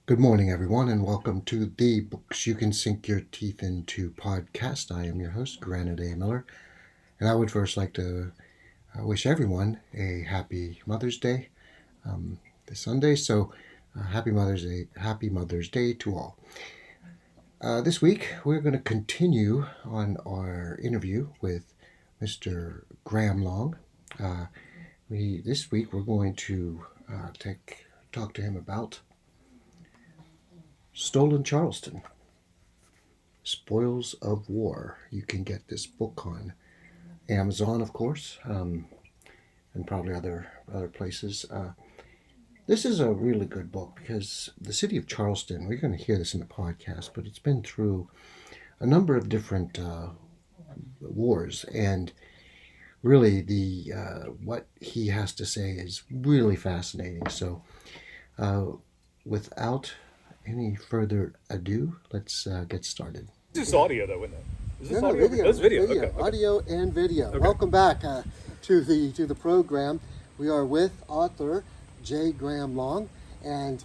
Good morning, everyone, and welcome to the Books You Can Sink Your Teeth Into podcast. I am your host, Granite A. Miller, and I would first like to wish everyone a happy Mother's Day this Sunday. So, happy Mother's Day to all. This week, we're going to continue on our interview with Mr. Graham Long. This week, we're going to talk to him about Stolen Charleston, Spoils of War. You can get this book on Amazon, of course, and probably other places. This is a really good book because the city of Charleston, we're going to hear this in the podcast, but it's been through a number of different wars, and really the what he has to say is really fascinating. So without any further ado, let's get started. This is audio, though, isn't it? Is this No, audio? video. That's video. Video. Okay. Audio and video. Okay. Welcome back to the program. We are with author J. Graham Long, and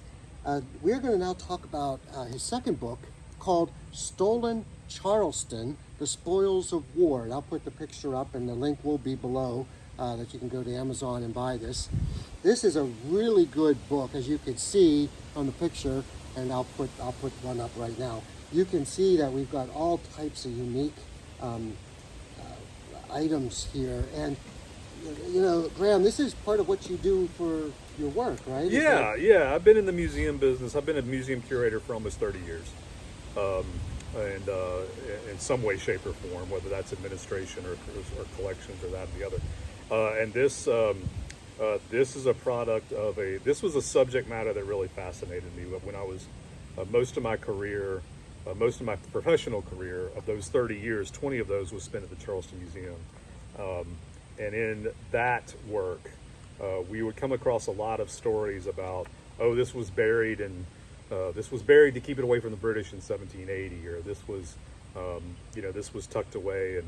we're going to now talk about his second book called Stolen Charleston, The Spoils of War. And I'll put the picture up, and the link will be below that you can go to Amazon and buy this. This is a really good book, as you can see on the picture, and I'll put one up right now. You can see that we've got all types of unique items here. And, you know, Graham, this is part of what you do for your work, right? Yeah. I've been in the museum business. I've been a museum curator for almost 30 years. And in some way, shape, or form, whether that's administration or collections or that and the other. And this is a product of this was a subject matter that really fascinated me when I was most of my professional career, of those 30 years, 20 of those was spent at the Charleston Museum. And in that work, we would come across a lot of stories about, this was buried to keep it away from the British in 1780, or this was tucked away in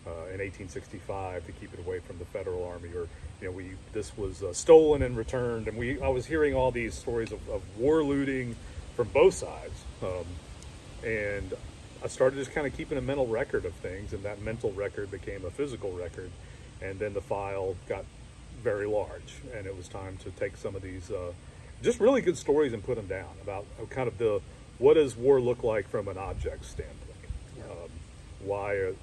1865 to keep it away from the Federal Army, or this was stolen and returned. And I was hearing all these stories of war looting from both sides. And I started just kind of keeping a mental record of things, and that mental record became a physical record. And then the file got very large, and it was time to take some of these just really good stories and put them down about kind of what does war look like from an object standpoint. Yeah. Why are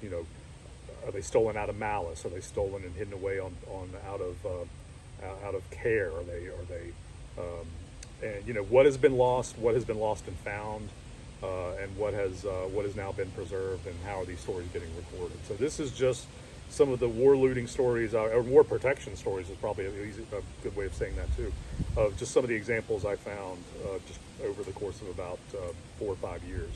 they stolen out of malice? Are they stolen and hidden away out of care? Are they and what has been lost and found, and what has now been preserved, and how are these stories getting recorded? So this is just some of the war looting stories, or war protection stories is probably a good way of saying that too, of just some of the examples I found just over the course of about 4 or 5 years.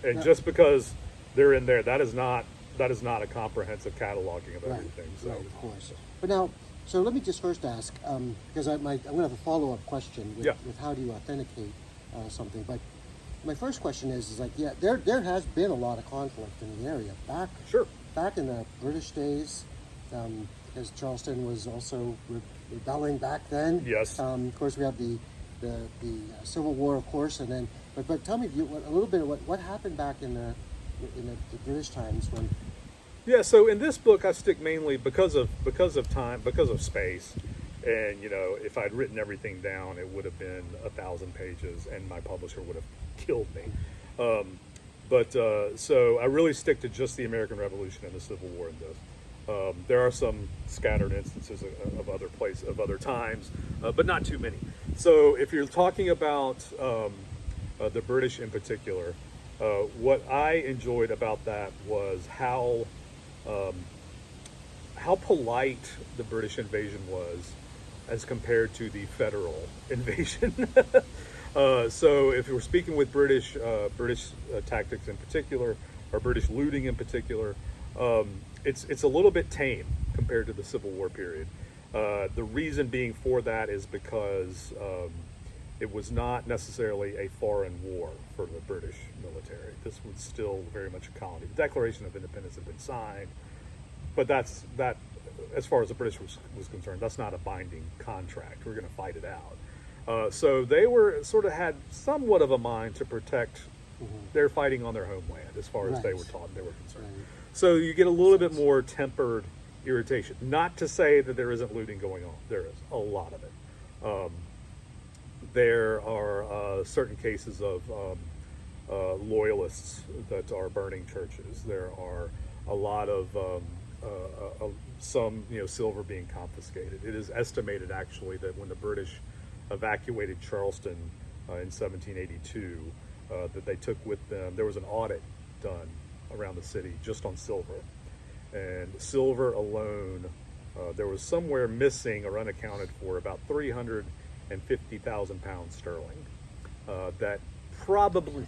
And just because they're in there, that is not a comprehensive cataloging of everything. So. Right, of course. But now, so let me just first ask, because I'm going to have a follow-up question with how do you authenticate something. But my first question is like, there has been a lot of conflict in the area back in the British days, because Charleston was also rebelling back then. Yes. Of course, we have the Civil War, of course, and then. But tell me a little bit of what happened back in the British times when. Yeah. So in this book, I stick mainly because of time, because of space, and if I'd written everything down, it would have been 1,000 pages, and my publisher would have killed me. So I really stick to just the American Revolution and the Civil War in this. There are some scattered instances of other times, but not too many. So if you're talking about the British in particular, what I enjoyed about that was how polite the British invasion was as compared to the Federal invasion. So if we're speaking with British tactics in particular, or British looting in particular, it's a little bit tame compared to the Civil War period. The reason being for that is because it was not necessarily a foreign war for the British military. This was still very much a colony. The Declaration of Independence had been signed, but that, as far as the British was concerned, that's not a binding contract. We're going to fight it out. So they were sort of had somewhat of a mind to protect their fighting on their homeland as far as they were taught and they were concerned. Right. So you get a little bit more tempered irritation. Not to say that there isn't looting going on. There is a lot of it. There are certain cases of loyalists that are burning churches. There are a lot of some silver being confiscated. It is estimated actually that when the British evacuated Charleston in 1782, that they took with them, there was an audit done around the city just on silver. And silver alone, there was somewhere missing or unaccounted for about 350,000 pounds sterling. That probably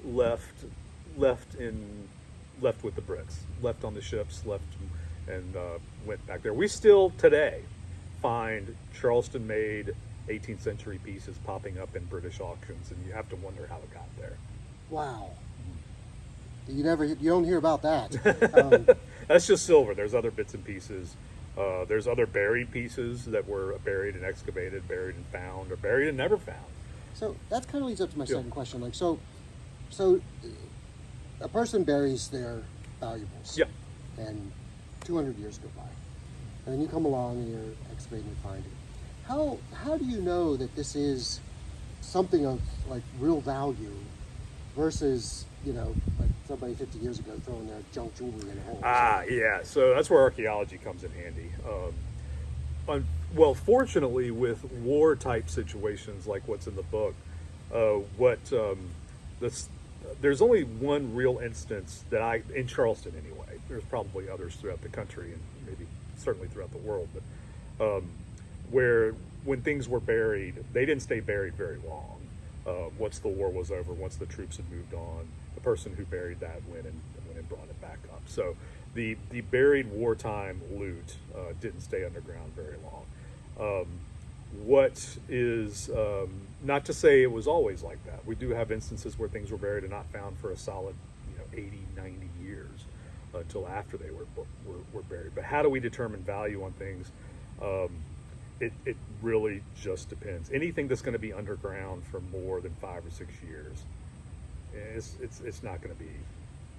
left with the Brits, left on the ships, and went back there. We still today find Charleston-made 18th century pieces popping up in British auctions, and you have to wonder how it got there. Wow. You don't hear about that. That's just silver. There's other bits and pieces. There's other buried pieces that were buried and excavated, buried and found, or buried and never found. So that kind of leads up to my second question. Like, so a person buries their valuables. Yeah. And 200 years go by, and then you come along and you're excavating and find it. How do you know that this is something of like real value versus like somebody 50 years ago throwing their junk jewelry in a hole? Yeah. So that's where archaeology comes in handy. Well, fortunately, with war type situations like what's in the book, there's only one real instance that in Charleston anyway. There's probably others throughout the country and maybe certainly throughout the world, but where when things were buried, they didn't stay buried very long. Once the war was over, once the troops had moved on, the person who buried that went and brought it back up. So the buried wartime loot didn't stay underground very long. What is not to say it was always like that. We do have instances where things were buried and not found for a solid 80, 90 years until after they were buried. But how do we determine value on things? It really just depends. Anything that's going to be underground for more than 5 or 6 years, it's not going to be.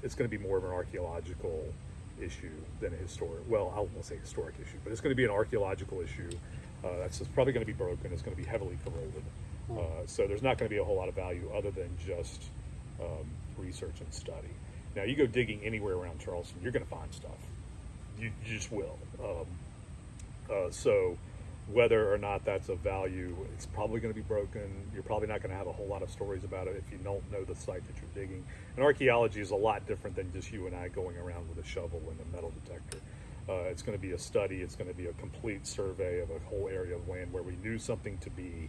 It's going to be more of an archaeological issue than a historic. Well, I won't say historic issue, but it's going to be an archaeological issue. That's probably going to be broken. It's going to be heavily corroded. So there's not going to be a whole lot of value other than just research and study. Now, you go digging anywhere around Charleston, you're going to find stuff. You just will. So whether or not that's of value, it's probably going to be broken. You're probably not going to have a whole lot of stories about it if you don't know the site that you're digging. And archaeology is a lot different than just you and I going around with a shovel and a metal detector. It's going to be a study. It's going to be a complete survey of a whole area of land where we knew something to be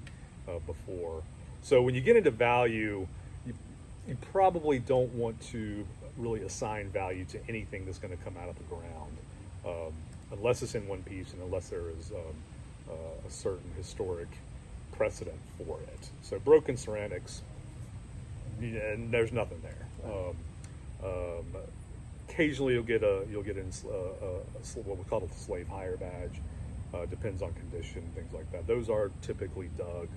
before. So when you get into value, you probably don't want to really assign value to anything that's going to come out of the ground, unless it's in one piece and unless there is a certain historic precedent for it. So broken ceramics, and there's nothing there. Occasionally you'll get what we call a slave hire badge. Depends on condition, things like that. Those are typically dug,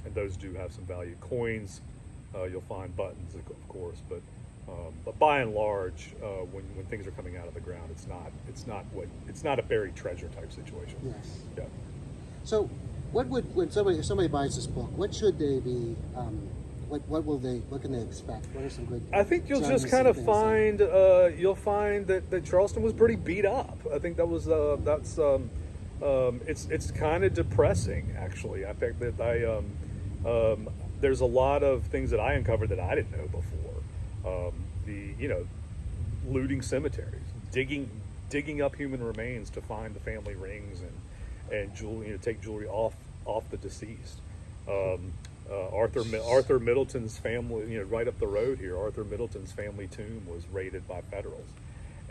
and those do have some value. Coins, you'll find buttons, of course, but by and large, when things are coming out of the ground, it's not a buried treasure type situation. Yes. Yeah. So, if somebody buys this book, what should they be? What can they expect? What are some good? I think you'll just kind of find you'll find that Charleston was pretty beat up. I think it's kind of depressing actually. I think that there's a lot of things that I uncovered that I didn't know before. Looting cemeteries, digging up human remains to find the family rings and jewelry, take jewelry off the deceased. Arthur Middleton's family, right up the road here, Arthur Middleton's family tomb was raided by Federals,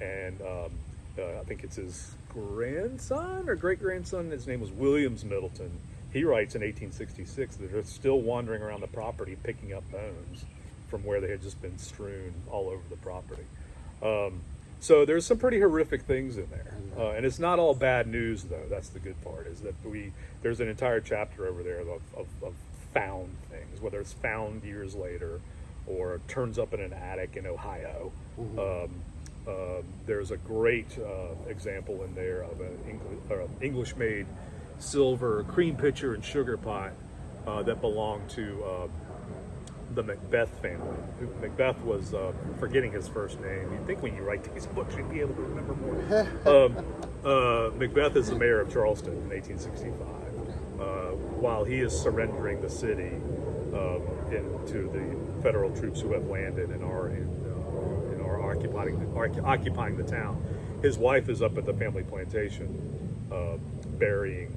and I think it's his grandson or great-grandson. His name was Williams Middleton. He writes in 1866 that they're still wandering around the property picking up bones from where they had just been strewn all over the property. So there's some pretty horrific things in there. And it's not all bad news, though. That's the good part, is that there's an entire chapter over there of found things, whether it's found years later or turns up in an attic in Ohio. There's a great example in there of an English-made silver cream pitcher and sugar pot that belonged to the Macbeth family. Macbeth was, forgetting his first name. You'd think when you write these books you'd be able to remember more. Macbeth is the mayor of Charleston in 1865. While he is surrendering the city into the federal troops who have landed and are occupying the town, his wife is up at the family plantation burying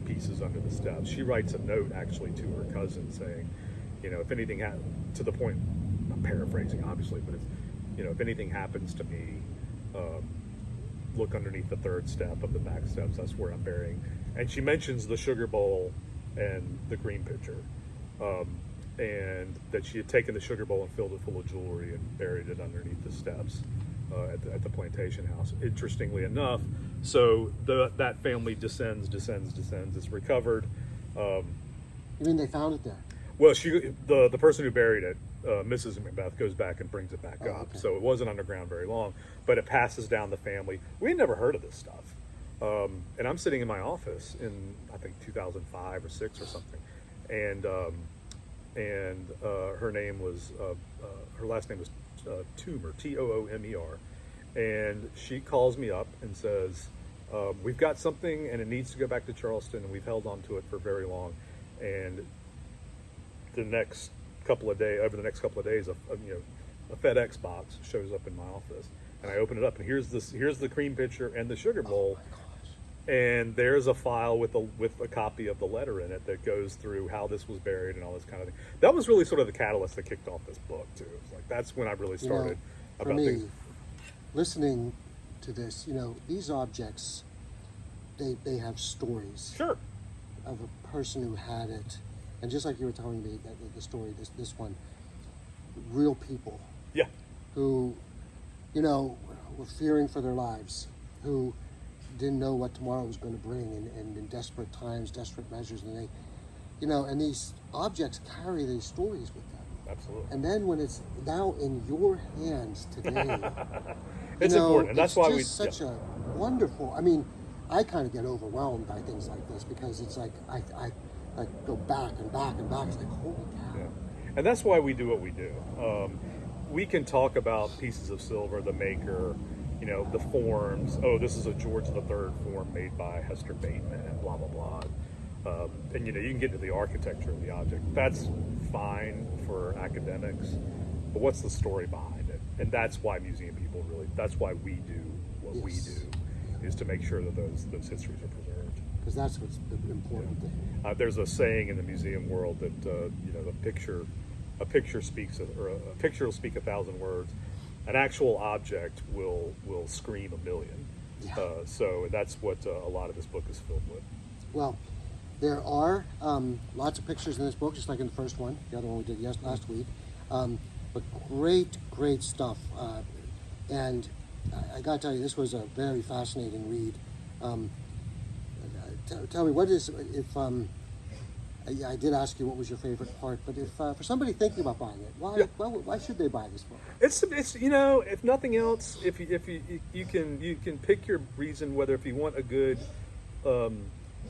pieces under the steps. She writes a note actually to her cousin saying, if anything to the point, I'm paraphrasing obviously, but it's, if anything happens to me, look underneath the third step of the back steps. That's where I'm burying. And she mentions the sugar bowl and the cream pitcher, and that she had taken the sugar bowl and filled it full of jewelry and buried it underneath the steps at the plantation house. Interestingly enough, so that family descends. It's recovered. You mean they found it there? Well, the person who buried it, Mrs. Macbeth, goes back and brings it back up. Okay. So it wasn't underground very long, but it passes down the family. We had never heard of this stuff. And I'm sitting in my office in, I think, 2005 or 6 or something. And her name was, her last name was Toomer, Toomer. And she calls me up and says, we've got something and it needs to go back to Charleston, and we've held on to it for very long. And over the next couple of days, a FedEx box shows up in my office, and I open it up, and here's the cream pitcher and the sugar bowl, and there's a file with a copy of the letter in it that goes through how this was buried and all this kind of thing. That was really sort of the catalyst that kicked off this book too. It's like that's when I really started for about me, things. Listening to this, these objects, they have stories. Sure. Of a person who had it. And just like you were telling me the story, this one, real people, Yeah. who, were fearing for their lives, who didn't know what tomorrow was going to bring, and in desperate times, desperate measures, and they, and these objects carry these stories with them. Absolutely. And then when it's now in your hands today, it's important, and that's why we. It's just such a wonderful. I mean, I kind of get overwhelmed by things like this because it's like I go back and back and back. It's like, holy cow. Yeah. And that's why we do what we do. We can talk about pieces of silver, the maker, the forms. Oh, this is a George III form made by Hester Bateman, and blah, blah, blah. And, you can get into the architecture of the object. That's fine for academics. But what's the story behind it? And that's why museum people that's why we do what we do, is to make sure that those histories are preserved. Because that's what's the important thing. There's a saying in the museum world that a picture will speak 1,000 words. An actual object will scream 1,000,000. Yeah. So that's what a lot of this book is filled with. Well, there are lots of pictures in this book, just like in the first one, the other one we did last week. But great stuff. And I got to tell you, this was a very fascinating read. Tell me, what is, if, I did ask you what was your favorite part, but if for somebody thinking about buying it, why should they buy this book? It's if nothing else, if you can pick your reason, whether if you want a good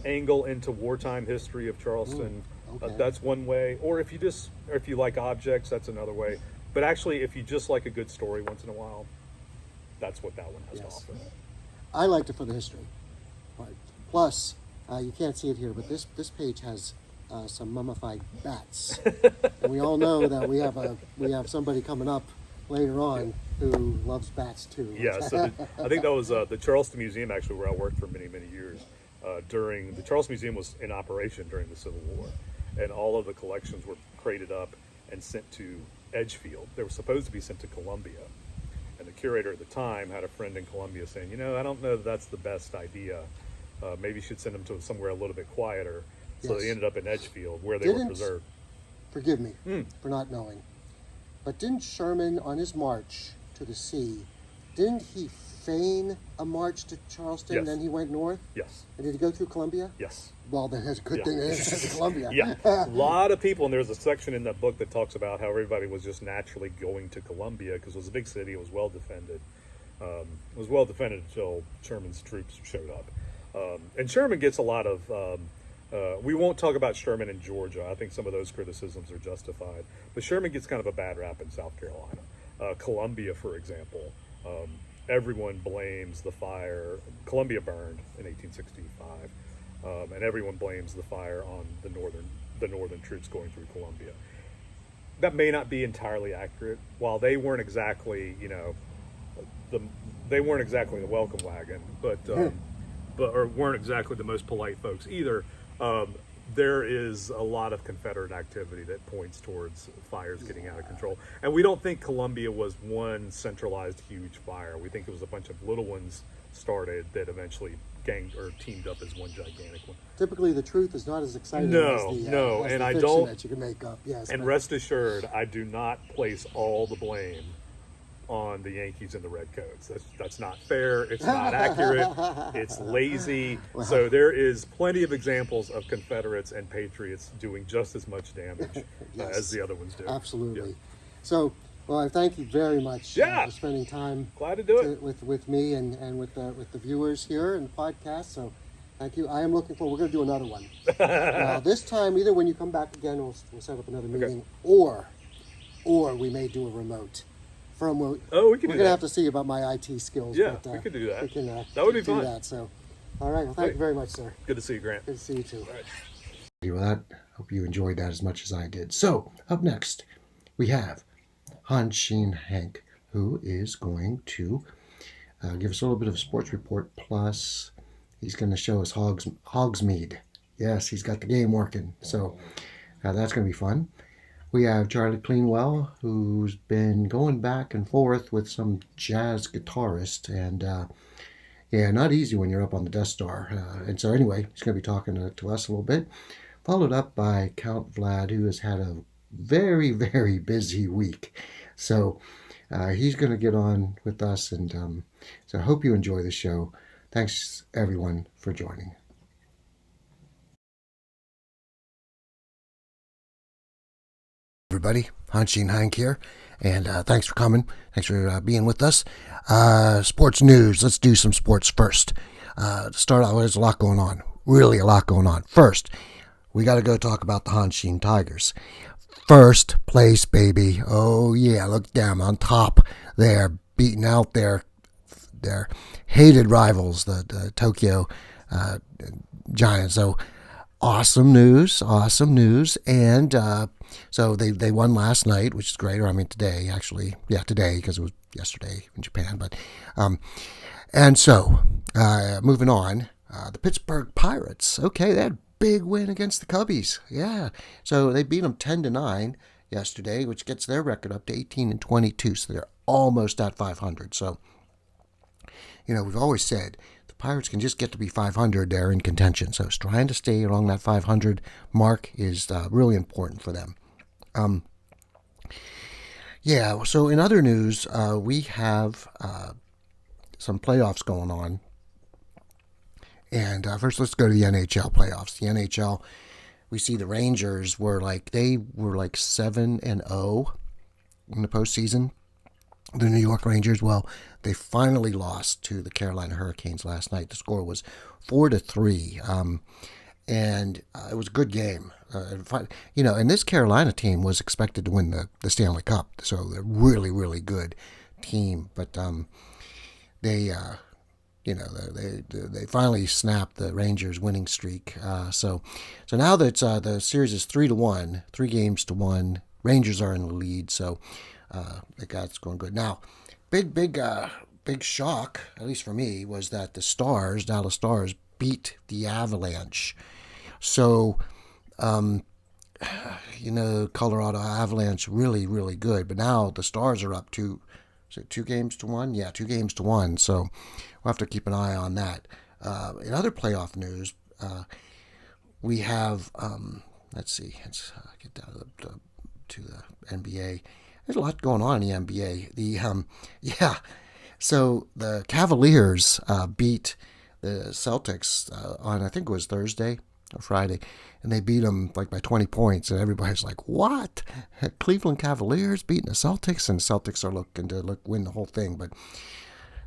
angle into wartime history of Charleston, okay. That's one way, or if you like objects, that's another way. But actually, if you just like a good story once in a while, that's what that one has to offer. I liked it for the history. Plus, you can't see it here, but this page has some mummified bats, and we all know that we have somebody coming up later on who loves bats too. Yeah, so I think that was the Charleston Museum, actually, where I worked for many years. The Charleston Museum was in operation during the Civil War, and all of the collections were crated up and sent to Edgefield. They were supposed to be sent to Columbia, and the curator at the time had a friend in Columbia saying, I don't know that that's the best idea. Maybe you should send them to somewhere a little bit quieter. So they ended up in Edgefield, where they were preserved. Forgive me for not knowing, but didn't Sherman, on his march to the sea, didn't he feign a march to Charleston, Yes. then he went north? Yes. And did he go through Columbia? Yes. Well, then it's a good thing that it's Columbia. Yeah. A lot of people, and there's a section in that book that talks about how everybody was just naturally going to Columbia because it was a big city, it was well defended. It was well defended until Sherman's troops showed up. And Sherman gets a lot of, we won't talk about Sherman in Georgia. I think some of those criticisms are justified. But Sherman gets kind of a bad rap in South Carolina. Columbia, for example, everyone blames the fire. Columbia burned in 1865, and everyone blames the fire on the northern troops going through Columbia. That may not be entirely accurate. While they weren't exactly, they weren't exactly the welcome wagon, but or weren't exactly the most polite folks either. There is a lot of Confederate activity that points towards fires getting out of control. And we don't think Columbia was one centralized huge fire. We think it was a bunch of little ones started that eventually ganged or teamed up as one gigantic one. Typically, the truth is not as exciting as the I fiction don't. that you can make up. Yes, and rest assured, I do not place all the blame on the Yankees and the Redcoats. That's not fair. It's not accurate. It's lazy. So there is plenty of examples of Confederates and Patriots doing just as much damage Yes, as the other ones do. absolutely. Yeah. So, well, I thank you very much for spending time Glad to do it. with me and with the viewers here in the podcast. So, thank you. I am looking forward. We're going to do another one. Now, this time, either when you come back again, we'll set up another meeting, or we may do a remote. We can we're going to have to see about my IT skills. Yeah, but, we could do that. We can, that would be do fun. that. So, all right. Well, thank you very much, sir. Good to see you, Grant. Good to see you too. All right. Well, that hope you enjoyed that as much as I did. So, up next, we have Harshen Hank, who is going to give us a little bit of a sports report. Plus, he's going to show us Hogsmead. Yes, he's got the game working. So, that's going to be fun. We have Charlie Cleanwell, who's been going back and forth with some jazz guitarist. And, not easy when you're up on the DeathStar. And so, anyway, he's going to be talking to us a little bit. Followed up by Count Vlad, who has had a very, very busy week. So he's going to get on with us. And so I hope you enjoy the show. Thanks, everyone, for joining. Everybody, Harshen Hank here. And thanks for coming. Thanks for being with us. Sports news. Let's do some sports first. To start out, there's a lot going on. Really a lot going on. First, we got to go talk about the Hanshin Tigers. First place, baby. Oh, yeah. Look down on top there, beating out their hated rivals, the Tokyo Giants. So, awesome news. And so they won last night, which is great. Or, I mean, today, actually. Yeah, today, because it was yesterday in Japan. But and so, moving on, the Pittsburgh Pirates. Okay, they had big win against the Cubbies. Yeah. So they beat them 10-9 yesterday, which gets their record up to 18-22. So they're almost at 500. So, we've always said the Pirates can just get to be 500. They're in contention. So trying to stay along that 500 mark is really important for them. So in other news, we have some playoffs going on. And first, let's go to the NHL playoffs. The NHL, we see the Rangers were like 7-0 in the postseason. The New York Rangers, well, they finally lost to the Carolina Hurricanes last night. The score was 4-3, and it was a good game. And this Carolina team was expected to win the Stanley Cup, so they're really, really good team. But they finally snapped the Rangers' winning streak. So now that the series is 3-1, 3 games to 1, Rangers are in the lead. So it's going good. Now, big shock, at least for me, was that the Dallas Stars, beat the Avalanche. So, Colorado Avalanche really, really good. But now the Stars are up to 2 games to 1? Yeah, 2 games to 1. So we'll have to keep an eye on that. In other playoff news, we have, let's get down to the NBA. There's a lot going on in the NBA. So the Cavaliers beat the Celtics on, I think it was Thursday or Friday, and they beat them like by 20 points, and everybody's like, "What? Cleveland Cavaliers beating the Celtics?" And Celtics are looking to win the whole thing. But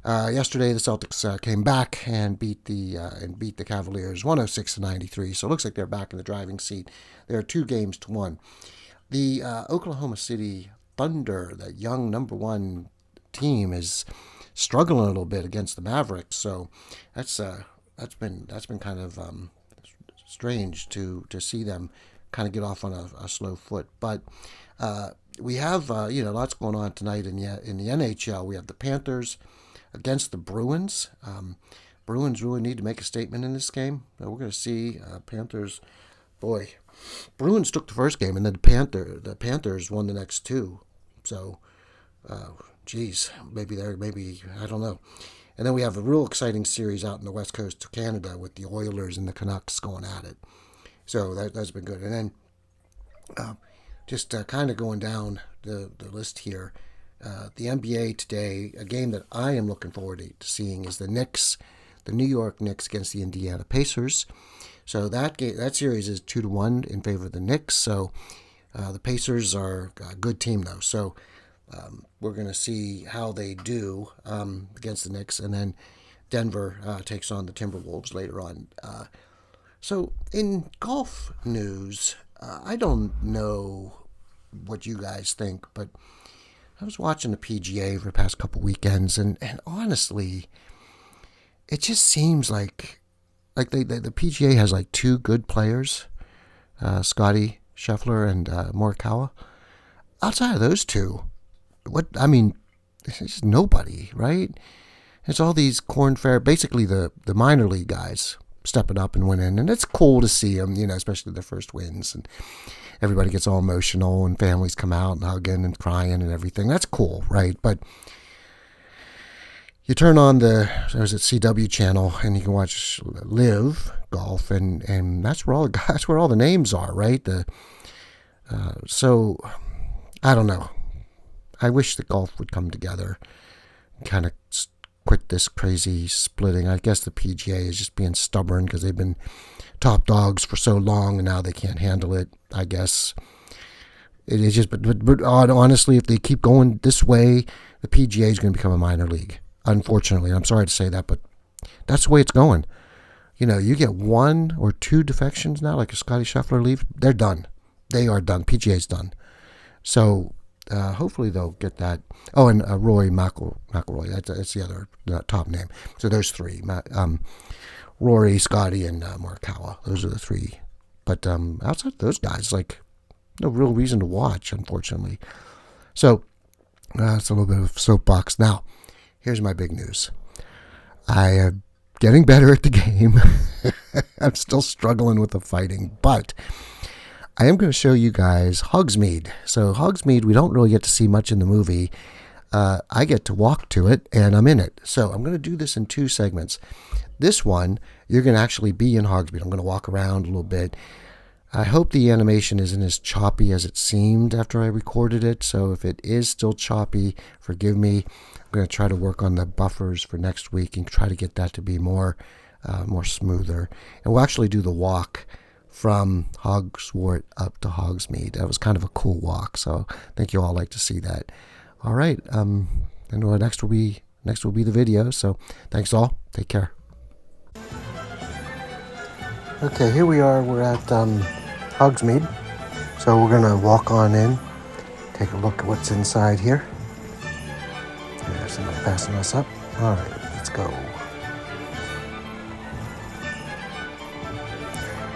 yesterday the Celtics came back and beat the Cavaliers 106-93. So it looks like they're back in the driving seat. They're 2-1. The Oklahoma City Thunder, that young number one team, is struggling a little bit against the Mavericks. So that's been kind of strange to see them kind of get off on a slow foot. But we have lots going on tonight in the NHL. We have the Panthers against the Bruins. Bruins really need to make a statement in this game. We're going to see Panthers. Boy, Bruins took the first game, and then the Panthers won the next two. So, maybe I don't know. And then we have a real exciting series out in the west coast of Canada with the Oilers and the Canucks going at it. So that's been good. And then just kind of going down the list here, the NBA today, a game that I am looking forward to seeing is the New York Knicks against the Indiana Pacers. So that series is 2-1 in favor of the Knicks. So the Pacers are a good team, though. So we're going to see how they do against the Knicks. And then Denver takes on the Timberwolves later on. So in golf news, I don't know what you guys think, but I was watching the PGA for the past couple weekends, and honestly, it just seems like the PGA has like two good players, Scotty Scheffler and Morikawa. Outside of those two, it's just nobody, right? It's all these basically the minor league guys stepping up and winning, and it's cool to see them, especially their first wins, and everybody gets all emotional, and families come out and hugging and crying and everything. That's cool, right? But you turn on the CW channel and you can watch Live Golf, and that's where all the names are, right? So I don't know. I wish that golf would come together and kind of quit this crazy splitting. I guess the PGA is just being stubborn because they've been top dogs for so long, and now they can't handle it. I guess it is just, but honestly, if they keep going this way, the PGA is going to become a minor league. Unfortunately, I'm sorry to say that, but that's the way it's going. You get one or two defections now, like a Scotty Scheffler leave, they're done. They are done. PGA's done. So hopefully they'll get that. Oh, and Rory McIlroy. That's the other top name. So there's three. Rory, Scotty, and Morikawa. Those are the three. But outside of those guys, like, no real reason to watch, unfortunately. So it's a little bit of soapbox. Now, here's my big news. I am getting better at the game. I'm still struggling with the fighting, but I am going to show you guys Hogsmead. So Hogsmead, we don't really get to see much in the movie. I get to walk to it, and I'm in it. So I'm going to do this in two segments. This one, you're going to actually be in Hogsmead. I'm going to walk around a little bit. I hope the animation isn't as choppy as it seemed after I recorded it. So if it is still choppy, forgive me. I'm going to try to work on the buffers for next week and try to get that to be more smoother. And we'll actually do the walk from Hogswart up to Hogsmead. That was kind of a cool walk. So I think you all like to see that. All right. And next will be the video. So thanks all. Take care. Okay, here we are. We're at Hogsmead. So we're going to walk on in, take a look at what's inside here. There's somebody passing us up. All right, let's go.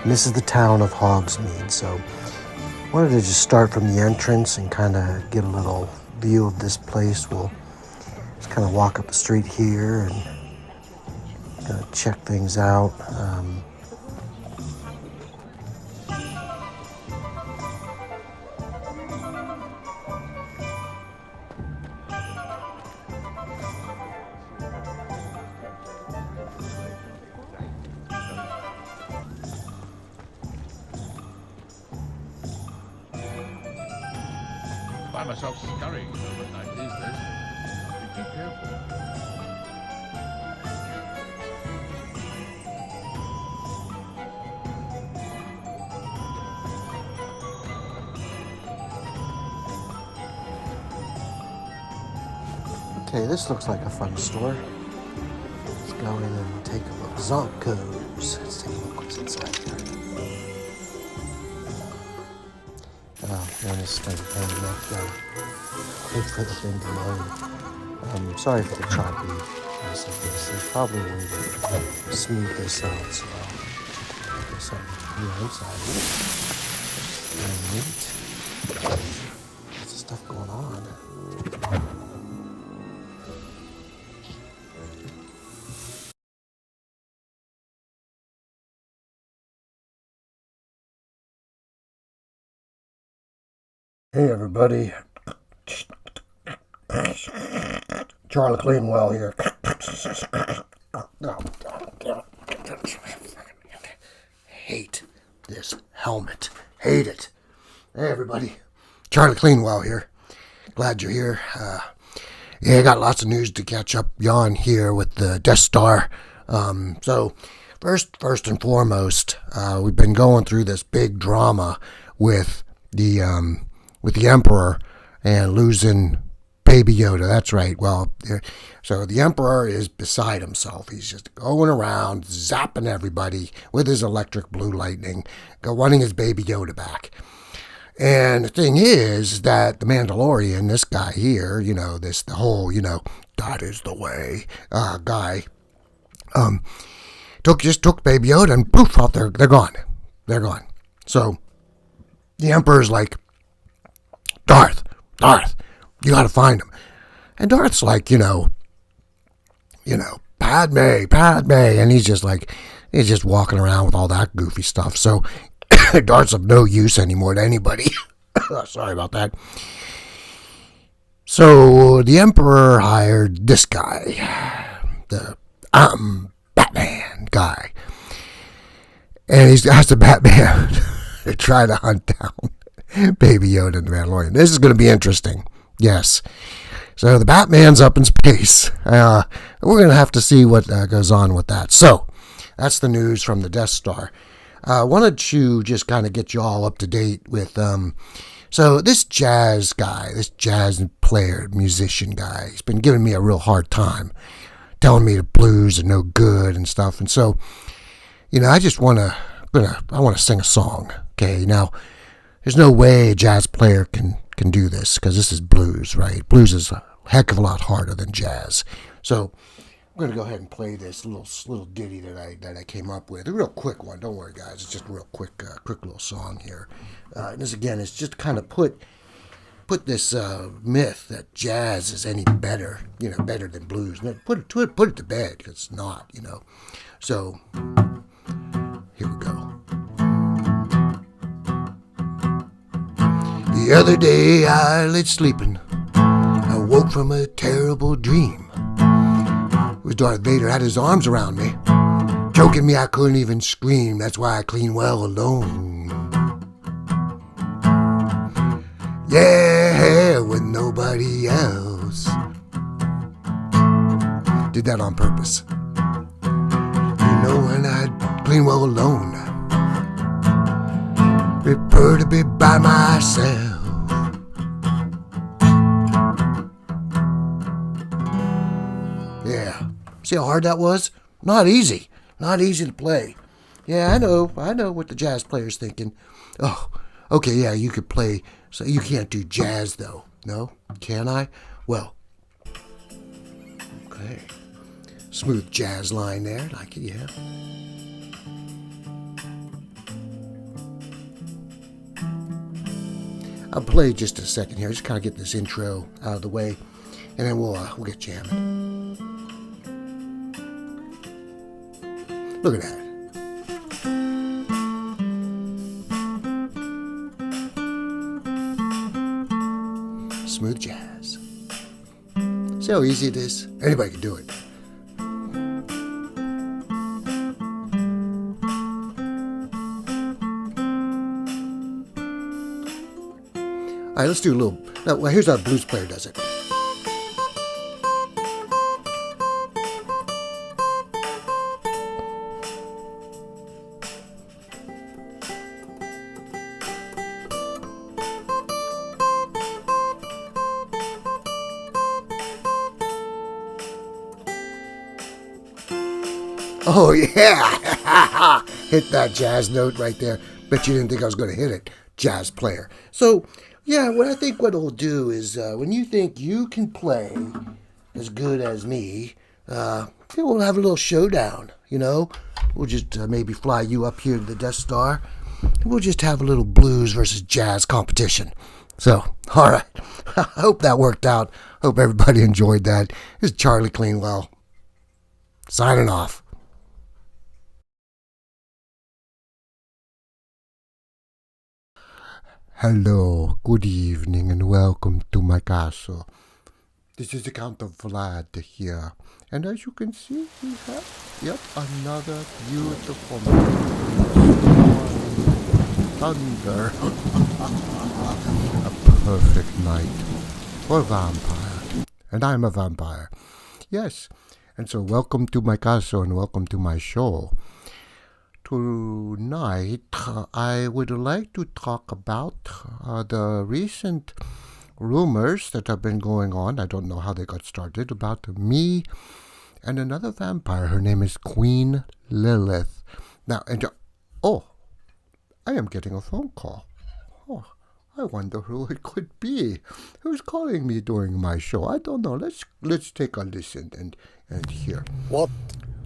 And this is the town of Hogsmead. So I wanted to just start from the entrance and kind of get a little view of this place. We'll just kind of walk up the street here and kind of check things out. I find myself scurrying at night these days. Be careful. Okay, this looks like a fun store. Let's go in and take a look. Zonko's. Let's take a look what's inside here. Man, this thing pain enough. Wait for the thing to load. Sorry for the choppiness of this. There's probably a way to smooth this out. So I'll put something here inside here. Very neat. Lots of stuff going on. Hey everybody, Charlie Cleanwell here. Hate this helmet. Hate it. Hey everybody, Charlie Cleanwell here. Glad you're here. Yeah, I got lots of news to catch up on here with the DeathStar. So first and foremost, we've been going through this big drama with the Emperor and losing Baby Yoda. That's right. Well, so the Emperor is beside himself. He's just going around, zapping everybody with his electric blue lightning, wanting his Baby Yoda back. And the thing is that the Mandalorian, this guy here, the whole, that is the way guy, took Baby Yoda and poof, out they're gone. They're gone. So the Emperor's like, Darth, you gotta find him. And Darth's like, Padme, and he's just walking around with all that goofy stuff. So Darth's of no use anymore to anybody. Sorry about that. So the Emperor hired this guy, the Batman guy. And he's asked the Batman to try to hunt down Baby Yoda and the Mandalorian. This is going to be interesting. Yes. So the Batman's up in space. We're going to have to see what goes on with that. So that's the news from the Death Star. I wanted to just kind of get you all up to date with, so this jazz guy, this jazz player, musician guy, he's been giving me a real hard time, telling me the blues are no good and stuff. And so, I just want to sing a song. Okay. Now, there's no way a jazz player can do this because this is blues, right? Blues is a heck of a lot harder than jazz. So I'm going to go ahead and play this little ditty that I came up with. A real quick one. Don't worry, guys. It's just a real quick little song here. And this, again, is just kind of put this myth that jazz is any better, better than blues. Put it to bed because it's not, So here we go. The other day I lay sleeping. I woke from a terrible dream. It was Darth Vader had his arms around me, choking me I couldn't even scream. That's why I clean well alone. Yeah, with nobody else. Did that on purpose. When I clean well alone, prefer to be by myself. Yeah. See how hard that was? Not easy. Not easy to play. Yeah, I know what the jazz player's thinking. Oh, okay, yeah, you could play, so you can't do jazz though. No? Can I? Well, okay. Smooth jazz line there. Like it, yeah. I'll play just a second here. Just kind of get this intro out of the way, and then we'll get jamming. Look at that. Smooth jazz. See how easy it is? Anybody can do it. All right, let's do a little. No, well, here's how a blues player does it. Oh, yeah. Hit that jazz note right there. Bet you didn't think I was going to hit it. Jazz player. So, yeah, what I think what we'll do is when you think you can play as good as me, we'll have a little showdown, you know? We'll just maybe fly you up here to the DeathStar, and we'll just have a little blues versus jazz competition. So, all right. I hope that worked out. Hope everybody enjoyed that. This is Charlie Cleanwell, signing off. Hello, good evening, and welcome to my castle. This is the Count of Vlad here, and as you can see, we have yet another beautiful thunder. A perfect night for a vampire, and I'm a vampire. Yes, and so welcome to my castle and welcome to my show. Tonight, I would like to talk about the recent rumors that have been going on. I don't know how they got started, about me and another vampire. Her name is Queen Lilith. Now, I am getting a phone call. Oh, I wonder who it could be. Who's calling me during my show? I don't know. Let's take a listen and hear. What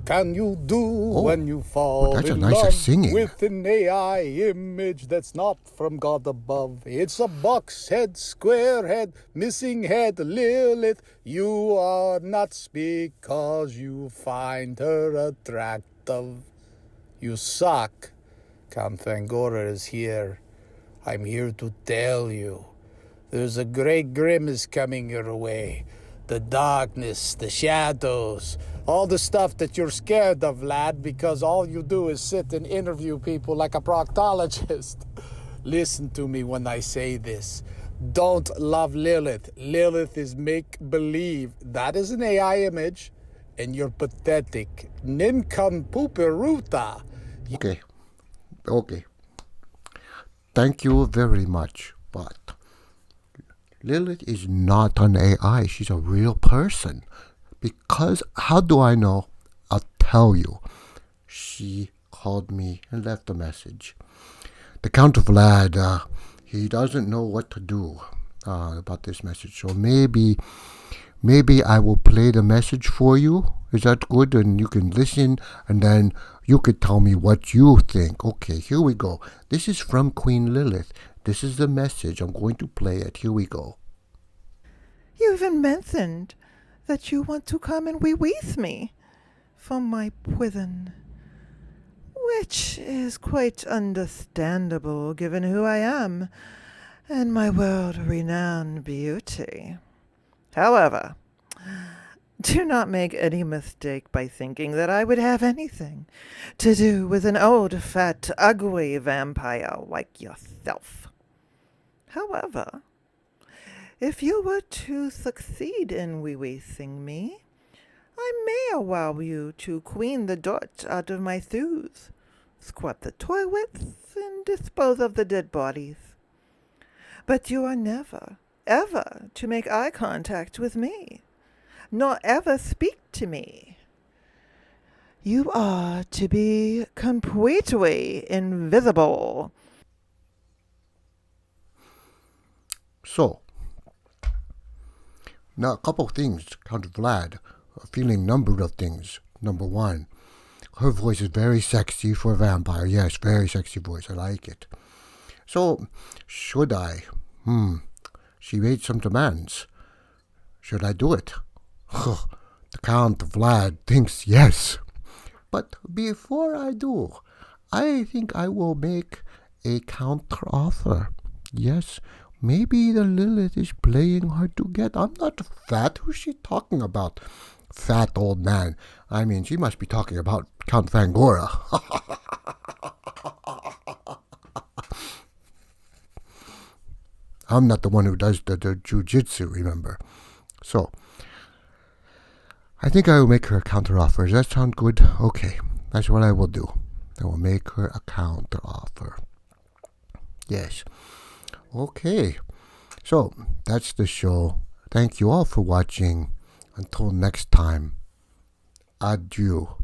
can you do when you fall that's a in nice love singing. with an AI image that's not from God above? It's a box head, square head, missing head, Lilith. You are nuts because you find her attractive. You suck. Count Fangora is here. I'm here to tell you. There's a great grimace coming your way. The darkness, the shadows, all the stuff that you're scared of, lad, because all you do is sit and interview people like a proctologist. Listen to me when I say this. Don't love Lilith. Lilith is make-believe. That is an AI image, and you're pathetic. Nincompoop-eruta. Okay. Thank you very much, but Lilith is not an AI. She's a real person. Because, how do I know? I'll tell you. She called me and left a message. The Count of Vlad, he doesn't know what to do about this message. So maybe I will play the message for you. Is that good? And you can listen, and then you could tell me what you think. Okay, here we go. This is from Queen Lilith. This is the message. I'm going to play it. Here we go. You even mentioned that you want to come and be with me for my prison, which is quite understandable given who I am and my world-renowned beauty. However, do not make any mistake by thinking that I would have anything to do with an old, fat, ugly vampire like yourself. However, if you were to succeed in releasing me, I may allow you to clean the dirt out of my shoes, scrub the toilets, and dispose of the dead bodies. But you are never, ever to make eye contact with me, nor ever speak to me. You are to be completely invisible. So, now a couple of things, Count Vlad, a feeling number of things. Number one, her voice is very sexy for a vampire. Yes, very sexy voice. I like it. So, should I? She made some demands. Should I do it? The Count Vlad thinks yes. But before I do, I think I will make a counter offer. Yes, maybe the Lilith is playing hard to get. I'm not fat. Who's she talking about? Fat old man. I mean, she must be talking about Count Fangora. I'm not the one who does the jujitsu, remember? So, I think I will make her a counter offer. Does that sound good? Okay, that's what I will do. I will make her a counter offer. Yes. Okay. So, that's the show. Thank you all for watching. Until next time, adieu.